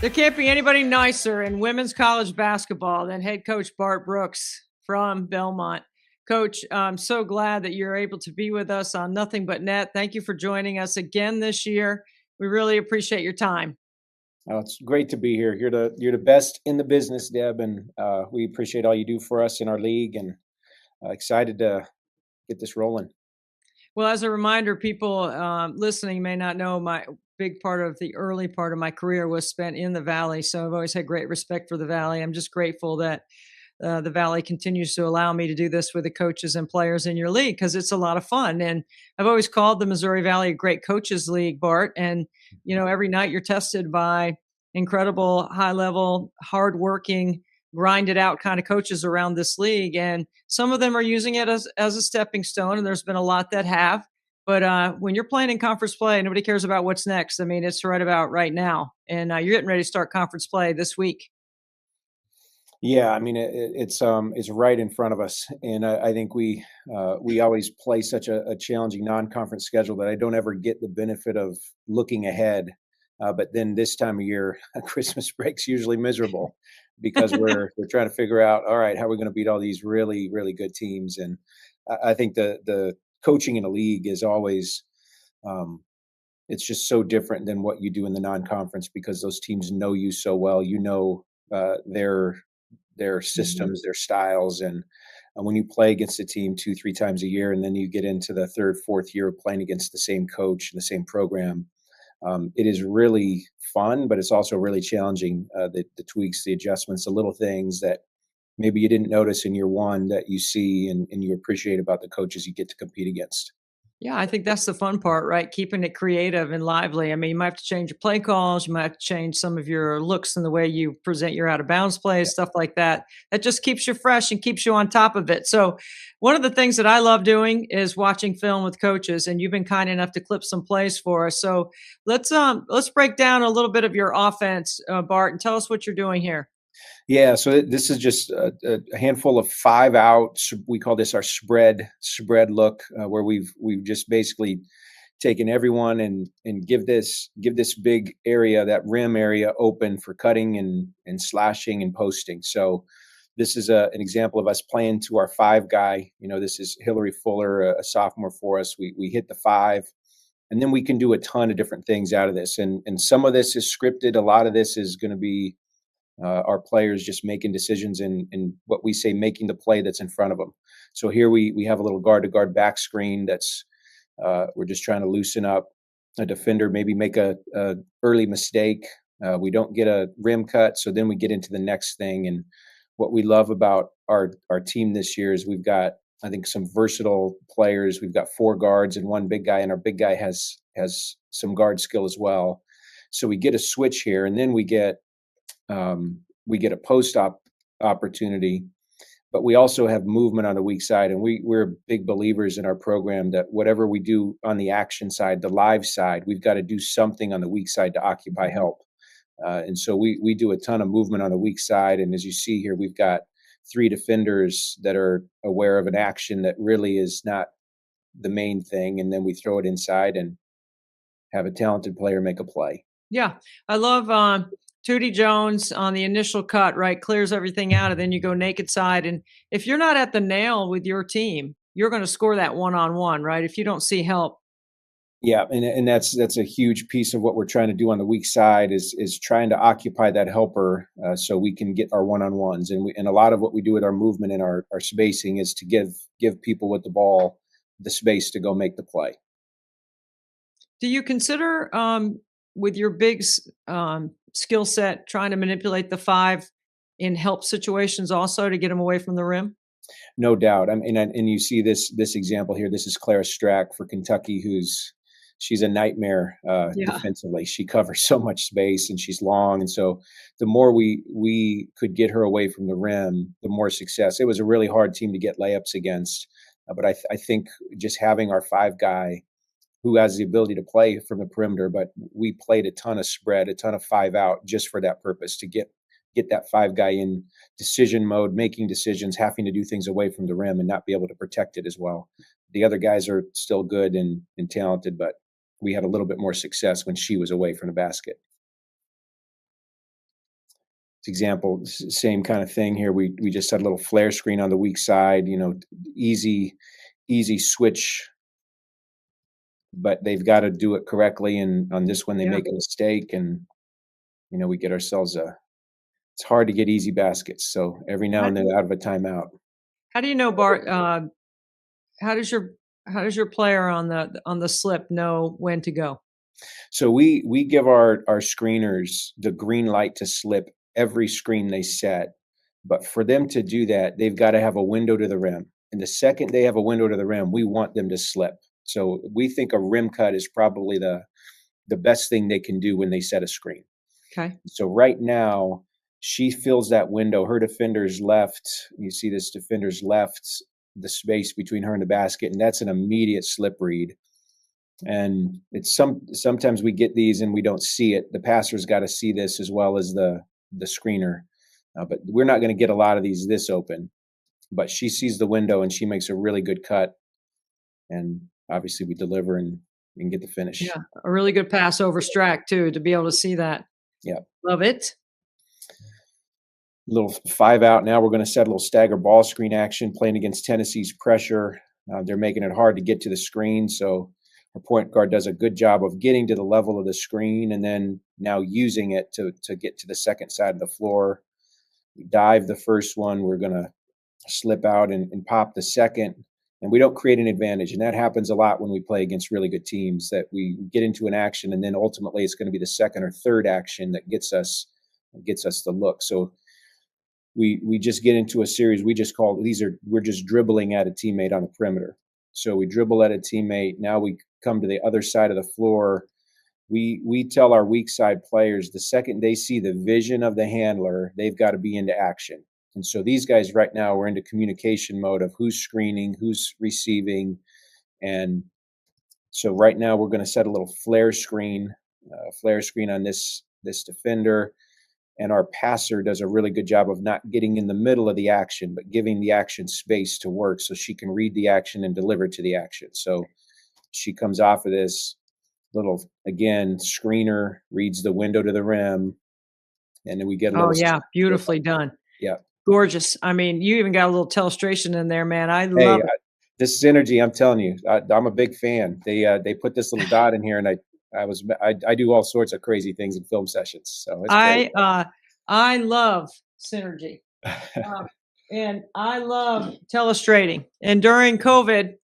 There can't be anybody nicer in women's college basketball than head coach Bart Brooks from Belmont. Coach, I'm so glad that you're able to be with us on Nothing But Net. Thank you for joining us again this year. We really appreciate your time. Oh, it's great to be here. You're the best in the business, Deb, and we appreciate all you do for us in our league, and excited to get this rolling. Well, as a reminder, people listening may not know my big part of the early part of my career was spent in the Valley. So I've always had great respect for the Valley. I'm just grateful that the Valley continues to allow me to do this with the coaches and players in your league because it's a lot of fun. And I've always called the Missouri Valley a great coaches league, Bart. And, every night you're tested by incredible, high level, hardworking, grinded out kind of coaches around this league. And some of them are using it as a stepping stone. And there's been a lot that have. But when you're playing in conference play, nobody cares about what's next. I mean, it's right about right now. And you're getting ready to start conference play this week. Yeah, I mean it's right in front of us, and I think we always play such a challenging non-conference schedule that I don't ever get the benefit of looking ahead. But then this time of year, Christmas break's usually miserable because we're trying to figure out, all right, how are we going to beat all these really good teams? And I think the coaching in a league is always um, it's just so different than what you do in the non-conference because those teams know you so well. Their Mhm. systems, their styles, and when you play against a team 2, 3 times a year, and then you get into the third, fourth year of playing against the same coach and the same program, it is really fun, but it's also really challenging. The tweaks, the adjustments, the little things that maybe you didn't notice in year one that you see and you appreciate about the coaches you get to compete against. Yeah, I think that's the fun part, right? Keeping it creative and lively. I mean, you might have to change your play calls, you might have to change some of your looks and the way you present your out of bounds plays, stuff like that. That just keeps you fresh and keeps you on top of it. So, one of the things that I love doing is watching film with coaches, and you've been kind enough to clip some plays for us. So, let's break down a little bit of your offense, Bart, and tell us what you're doing here. Yeah, so this is just a handful of 5 outs. We call this our spread look, where we've just basically taken everyone and give this big area, that rim area, open for cutting and slashing and posting. So this is an example of us playing to our five guy. This is Hillary Fuller, a sophomore for us. We hit the five, and then we can do a ton of different things out of this. And some of this is scripted. A lot of this is going to be our players just making decisions and what we say making the play that's in front of them. So here we have a little guard to guard back screen that's we're just trying to loosen up a defender, maybe make a early mistake. We don't get a rim cut, so then we get into the next thing. And what we love about our team this year is we've got, I think, some versatile players. We've got four guards and one big guy, and our big guy has some guard skill as well. So we get a switch here, and then we get a post-op opportunity, but we also have movement on the weak side. And we're big believers in our program that whatever we do on the action side, the live side, we've got to do something on the weak side to occupy help. And so we do a ton of movement on the weak side. And as you see here, we've got three defenders that are aware of an action that really is not the main thing. And then we throw it inside and have a talented player make a play. Yeah, I love Tootie Jones on the initial cut, right? Clears everything out, and then you go naked side. And if you're not at the nail with your team, you're going to score that one on one, right? If you don't see help. Yeah, and that's a huge piece of what we're trying to do on the weak side is trying to occupy that helper, so we can get our one-on-ones. And a lot of what we do with our movement and our spacing is to give people with the ball the space to go make the play. Do you consider, with your big skill set, trying to manipulate the five in help situations also to get them away from the rim? No doubt. I mean, and you see this example here. This is Clara Strack for Kentucky, she's a nightmare Yeah. defensively. She covers so much space and she's long, and so the more we could get her away from the rim, the more success. It was a really hard team to get layups against, but I think just having our five guy who has the ability to play from the perimeter, but we played a ton of spread, a ton of 5 out just for that purpose to get that five guy in decision mode, making decisions, having to do things away from the rim and not be able to protect it as well. The other guys are still good and talented, but we had a little bit more success when she was away from the basket. example, same kind of thing here. We just had a little flare screen on the weak side, easy switch, but they've got to do it correctly. And on this one, they Yeah. make a mistake, and we get ourselves it's hard to get easy baskets. So every now How and do then you out of a timeout. how do you know, Bart, how does your player on the slip know when to go? So we give our screeners the green light to slip every screen they set. But for them to do that, they've got to have a window to the rim. And the second they have a window to the rim, we want them to slip. So we think a rim cut is probably the best thing they can do when they set a screen. Okay. So right now, she fills that window. Her defender's left. You see this defender's left the space between her and the basket, and that's an immediate slip read. And it's sometimes we get these and we don't see it. The passer's got to see this as well as the screener. But we're not going to get a lot of these this open. But she sees the window and she makes a really good cut. And obviously we deliver and get the finish. Yeah, a really good pass over Strack too, to be able to see that. Yeah. Love it. Little 5 out. Now we're going to set a little stagger ball screen action, playing against Tennessee's pressure. They're making it hard to get to the screen. So our point guard does a good job of getting to the level of the screen and then now using it to get to the second side of the floor. We dive the first one. We're going to slip out and pop the second. And we don't create an advantage. And that happens a lot when we play against really good teams, that we get into an action and then ultimately it's going to be the second or third action that gets us the look. So we just get into a series. We just call we're just dribbling at a teammate on the perimeter. So we dribble at a teammate. Now we come to the other side of the floor. We tell our weak side players the second they see the vision of the handler, they've got to be into action. And so these guys right now are into communication mode of who's screening, who's receiving. And so right now we're going to set a little flare screen on this defender. And our passer does a really good job of not getting in the middle of the action, but giving the action space to work so she can read the action and deliver to the action. So she comes off of this little, again, screener, reads the window to the rim, and then we get a little. Oh yeah, beautifully done. Yeah. Gorgeous. I mean, you even got a little illustration in there, man. I Hey, love it. this synergy, I'm telling you, I'm a big fan. They put this little dot in here, and I do all sorts of crazy things in film sessions. So it's great. I love synergy. And I love telestrating. And during COVID,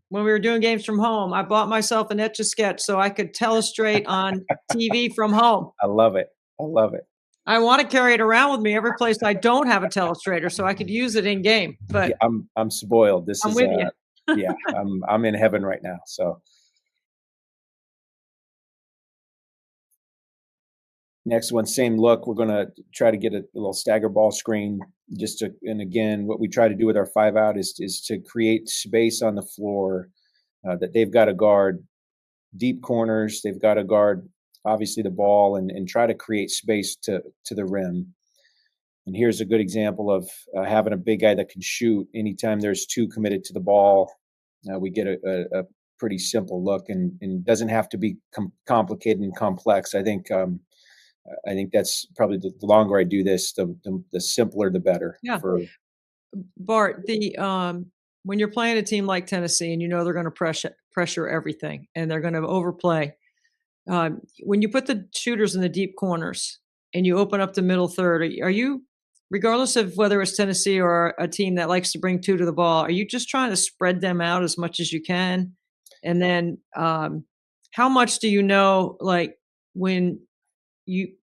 when we were doing games from home, I bought myself an Etch-a-Sketch so I could telestrate on TV from home. I love it. I love it. I want to carry it around with me every place I don't have a telestrator so I could use it in game. But yeah, I'm spoiled. I'm with you. Yeah, I'm in heaven right now. So next one, same look. We're gonna try to get a little stagger ball screen and again, what we try to do with our 5 out is to create space on the floor that they've got to guard deep corners. They've got to guard obviously the ball and try to create space to the rim. And here's a good example of having a big guy that can shoot. Anytime there's 2 committed to the ball, we get a pretty simple look and doesn't have to be complicated and complex. I think that's probably the longer I do this, the simpler, the better. Yeah. Bart, when you're playing a team like Tennessee and you know they're going to pressure everything and they're going to overplay, when you put the shooters in the deep corners and you open up the middle third, are you, regardless of whether it's Tennessee or a team that likes to bring 2 to the ball, are you just trying to spread them out as much as you can? And then how much do you know, like when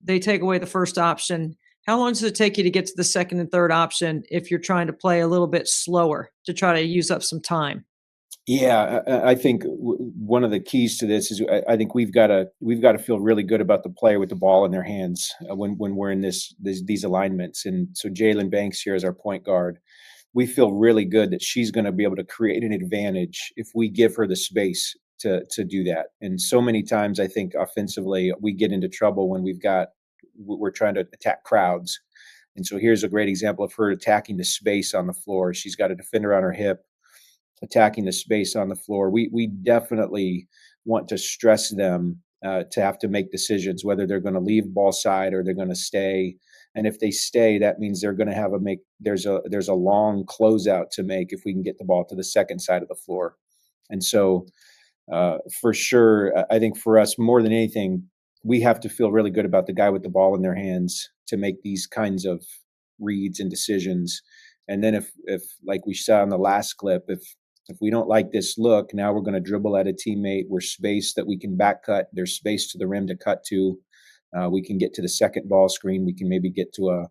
they take away the first option, how long does it take you to get to the second and third option if you're trying to play a little bit slower to try to use up some time? Yeah, I think one of the keys to this is I think we've got to feel really good about the player with the ball in their hands when we're in these alignments. And so Jalen Banks here as our point guard, we feel really good that she's going to be able to create an advantage if we give her the space to do that. And so many times I think offensively we get into trouble when we're trying to attack crowds. And so here's a great example of her attacking the space on the floor. She's got a defender on her hip, attacking the space on the floor. We definitely want to stress them to have to make decisions, whether they're going to leave ball side or they're going to stay. And if they stay, that means they're going to have there's a long closeout to make if we can get the ball to the second side of the floor. And so, for sure, I think for us more than anything, we have to feel really good about the guy with the ball in their hands to make these kinds of reads and decisions. And then if like we saw in the last clip, if we don't like this look, now we're going to dribble at a teammate. We're spaced that we can back cut. There's space to the rim to cut to. We can get to the second ball screen. We can maybe get to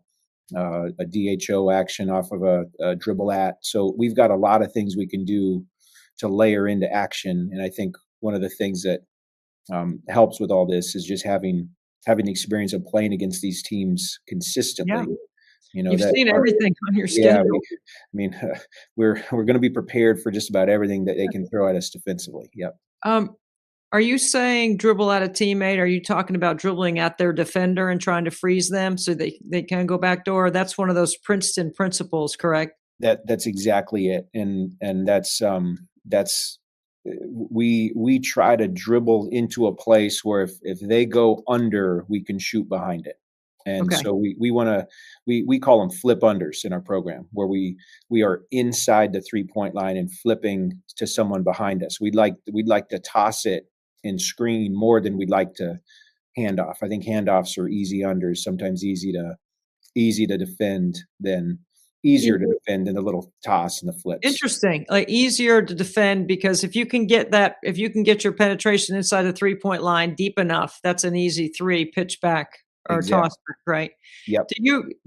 a DHO action off of a dribble at. So we've got a lot of things we can do to layer into action. And I think one of the things that helps with all this is just having the experience of playing against these teams consistently. Yeah. You know, You've that seen everything on your yeah, schedule. I mean, we're going to be prepared for just about everything that they can throw at us defensively. Yep. Um, are you saying dribble at a teammate? Are you talking about dribbling at their defender and trying to freeze them so they can go back door? That's one of those Princeton principles, correct? That's exactly it. And that's we try to dribble into a place where if they go under, we can shoot behind it. And Okay. so we want to we call them flip unders in our program, where we are inside the 3-point line and flipping to someone behind us. We'd like to toss it and screen more than we'd like to hand off. I think handoffs are easy unders, sometimes easy to defend than easier to defend than the little toss and the flips. Interesting. Like easier to defend because if you can get your penetration inside the 3-point line deep enough, that's an easy 3 pitch back or Exactly. toss back, right? Yep.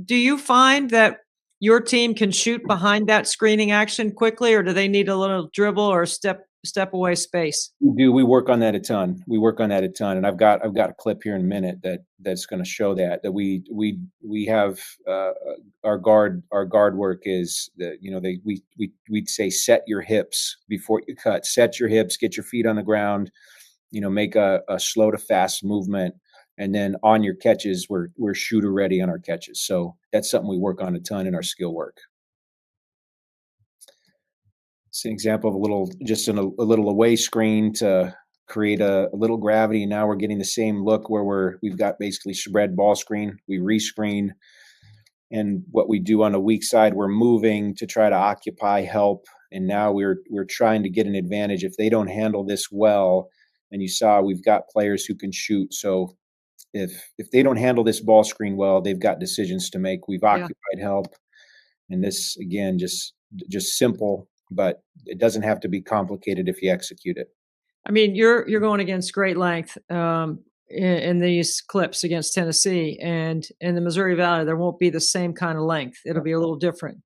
Do you find that your team can shoot behind that screening action quickly, or do they need a little dribble or step away space? We do. We work on that a ton. And I've got a clip here in a minute that's going to show that we have our guard work is that, you know, we'd say set your hips before you cut. Set your hips, get your feet on the ground, you know, make a slow to fast movement. And then on your catches, we're shooter ready on our catches. So that's something we work on a ton in our skill work. It's an example of a little away screen to create a little gravity. Now we're getting the same look where we've got basically spread ball screen. We rescreen, and what we do on the weak side, we're moving to try to occupy, help, and now we're trying to get an advantage. If they don't handle this well, and you saw we've got players who can shoot, so if they don't handle this ball screen well, they've got decisions to make. We've occupied, help, and this again just simple. But it doesn't have to be complicated if you execute it. I mean, you're going against great length in these clips against Tennessee, and in the Missouri Valley, there won't be the same kind of length. It'll be a little different.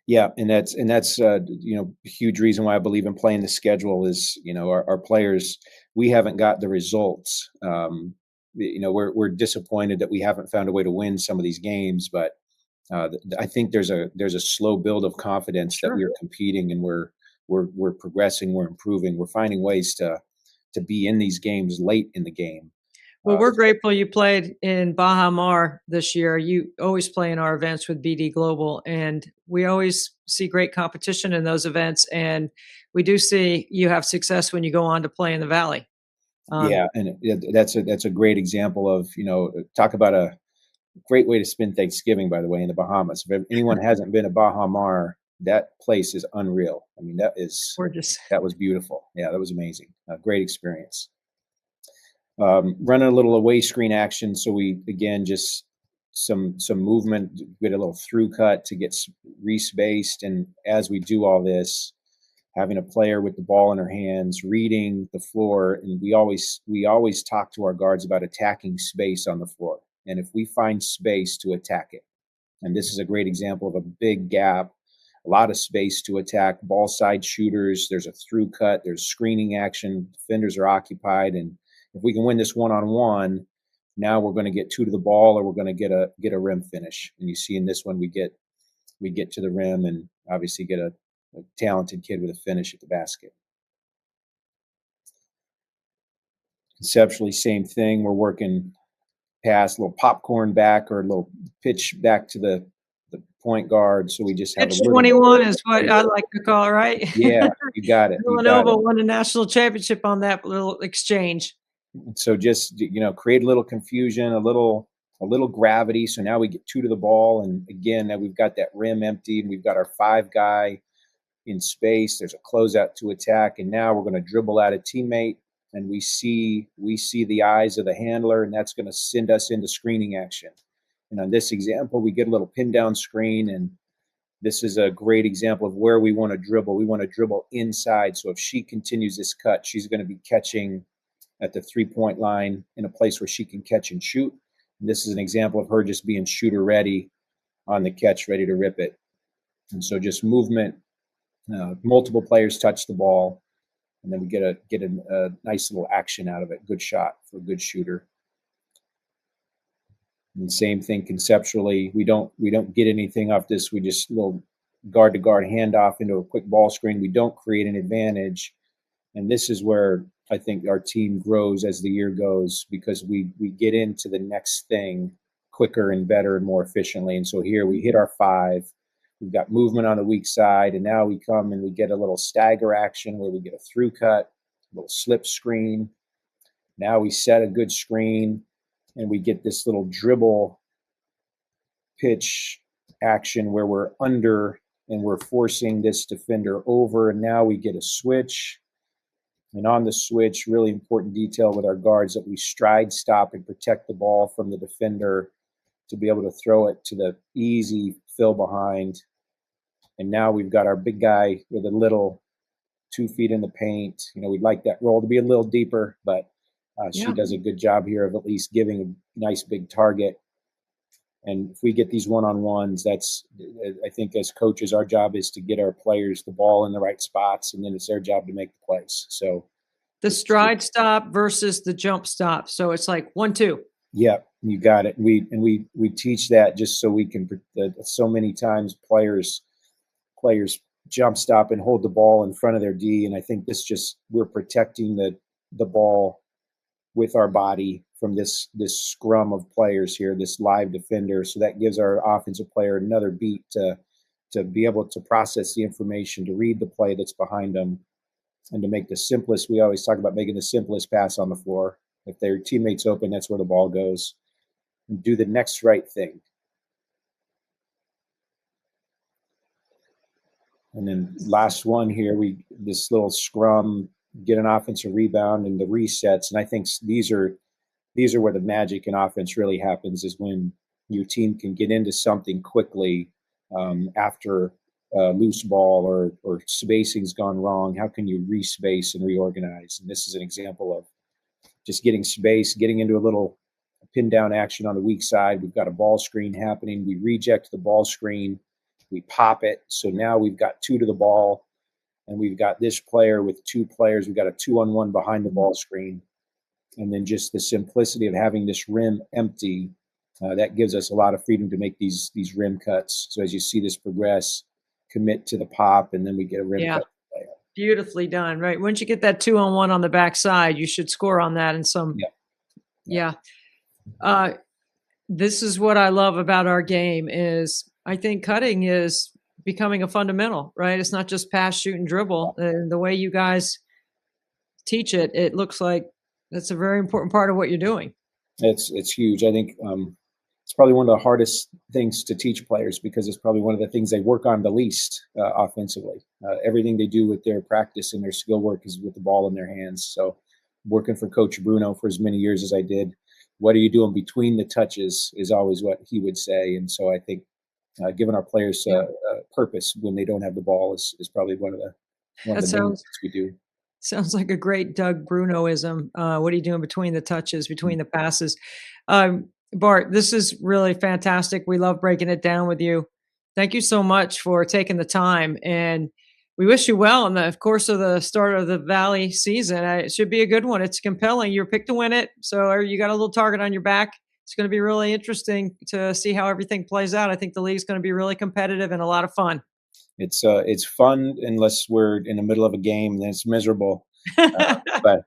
Yeah, and that's you know, a huge reason why I believe in playing the schedule is, you know, our players, we haven't got the results. You know, we're disappointed that we haven't found a way to win some of these games, but I think there's a slow build of confidence that we are competing, and we're progressing, we're improving, we're finding ways to be in these games late in the game. Well, we're grateful you played in Baja Mar this year. You always play in our events with BD Global, and we always see great competition in those events. And we do see you have success when you go on to play in the Valley. Yeah, and that's a great example of, you know, talk about a great way to spend Thanksgiving, by the way, in the Bahamas. If anyone hasn't been to Baja Mar, that place is unreal. I mean, Gorgeous. That was beautiful. Yeah, that was amazing. A great experience. Running a little away screen action. So we, again, just some movement, get a little through cut to get respaced. And as we do all this, having a player with the ball in her hands, reading the floor. And we always talk to our guards about attacking space on the floor. And if we find space, to attack it. And this is a great example of a big gap, a lot of space to attack. Ball side shooters, there's a through cut, there's screening action, defenders are occupied. And if we can win this one-on-one, now we're going to get 2 to the ball, or we're going to get a rim finish. And you see in this one, we get to the rim and obviously get a talented kid with a finish at the basket. Conceptually, same thing. We're working pass, a little popcorn back, or a little pitch back to the point guard. So we just have pitch 21 is what I like to call it, right? Yeah, you got it. Villanova won a national championship on that little exchange. So just, you know, create a little confusion, a little a little gravity. So now we get 2 to the ball. And again, now we've got that rim empty and we've got our 5 guy in space. There's a closeout to attack. And now we're going to dribble out a teammate. And we see the eyes of the handler, and that's going to send us into screening action. And on this example, we get a little pin down screen, and this is a great example of where we want to dribble. We want to dribble inside. So if she continues this cut, she's going to be catching at the 3-point line in a place where she can catch and shoot. And this is an example of her just being shooter ready on the catch, ready to rip it. And so just movement, multiple players touch the ball, and then we get a nice little action out of it. Good shot for a good shooter. And same thing conceptually. We don't get anything off this. We just little guard to guard handoff into a quick ball screen. We don't create an advantage. And this is where I think our team grows as the year goes, because we get into the next thing quicker and better and more efficiently. And so here we hit our 5. We've got movement on the weak side, and now we come and we get a little stagger action where we get a through cut, a little slip screen. Now we set a good screen, and we get this little dribble pitch action where we're under and we're forcing this defender over, and now we get a switch. And on the switch, really important detail with our guards that we stride, stop, and protect the ball from the defender to be able to throw it to the easy fill behind. And now we've got our big guy with a little 2 feet in the paint. We'd like that roll to be a little deeper, but she does a good job here of at least giving a nice big target. And if we get these one-on-ones, I think as coaches, our job is to get our players the ball in the right spots, and then it's their job to make the plays. So the stride stop versus the jump stop. So it's like 1, 2. Yeah, you got it. We teach that just so we can. So many times players jump stop and hold the ball in front of their D, and I think we're protecting the ball with our body from this scrum of players here, this live defender. So that gives our offensive player another beat to be able to process the information, to read the play that's behind them, and to make the simplest. We always talk about making the simplest pass on the floor. If their teammate's open, that's where the ball goes. And do the next right thing. And then last one here, this little scrum, get an offensive rebound and the resets. And I think these are where the magic in offense really happens, is when your team can get into something quickly after loose ball or spacing's gone wrong. How can you respace and reorganize? And this is an example of just getting space, getting into a little pin down action on the weak side. We've got a ball screen happening. We reject the ball screen. We pop it. So now we've got 2 to the ball, and we've got this player with 2 players. We've got a 2-on-1 behind the ball screen. And then just the simplicity of having this rim empty, that gives us a lot of freedom to make these rim cuts. So as you see this progress, commit to the pop, and then we get a rim cut. Beautifully done, right? Once you get that 2-on-1 on the backside, you should score on that in some. Yeah. This is what I love about our game is I think cutting is becoming a fundamental, right? It's not just pass, shoot, and dribble. The way you guys teach it, it looks like that's a very important part of what you're doing. It's huge. I think it's probably one of the hardest things to teach players, because it's probably one of the things they work on the least offensively. Everything they do with their practice and their skill work is with the ball in their hands. So working for Coach Bruno for as many years as I did, what are you doing between the touches is always what he would say. And so I think giving our players purpose when they don't have the ball is probably one of the main things we do. Sounds like a great Doug Brunoism. What are you doing between the touches, between the passes? Bart, this is really fantastic. We love breaking it down with you. Thank you so much for taking the time, and we wish you well in the course of the start of the Valley season. It should be a good one. It's compelling. You're picked to win it, so you got a little target on your back. It's going to be really interesting to see how everything plays out. I think the league's going to be really competitive and a lot of fun. It's fun unless we're in the middle of a game, then it's miserable. But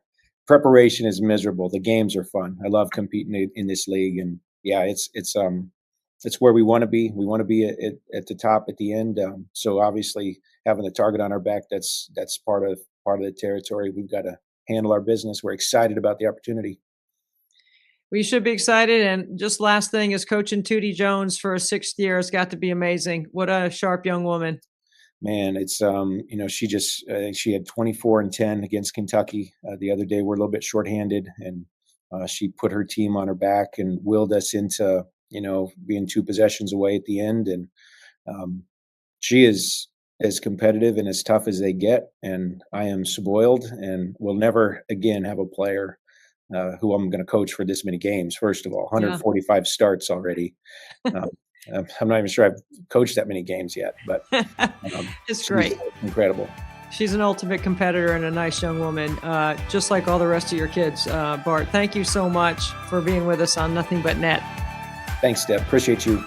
preparation is miserable. The games are fun. I love competing in this league, and yeah, it's where we want to be. We want to be at the top at the end. So obviously, having the target on our back, that's part of the territory. We've got to handle our business. We're excited about the opportunity. We should be excited. And just last thing is coaching Tootie Jones for a sixth year. It's got to be amazing. What a sharp young woman. Man, it's she just I think she had 24-10 against Kentucky the other day. We're a little bit shorthanded, and she put her team on her back and willed us into being 2 possessions away at the end. And um, she is as competitive and as tough as they get. And I am spoiled, and will never again have a player who I'm going to coach for this many games. First of all, Yeah. 145 starts already. Um, I'm not even sure I've coached that many games yet, but It's she's great. incredible. She's an ultimate competitor and a nice young woman, just like all the rest of your kids. Bart, thank you so much for being with us on Nothing But Net. Thanks, Deb. Appreciate you.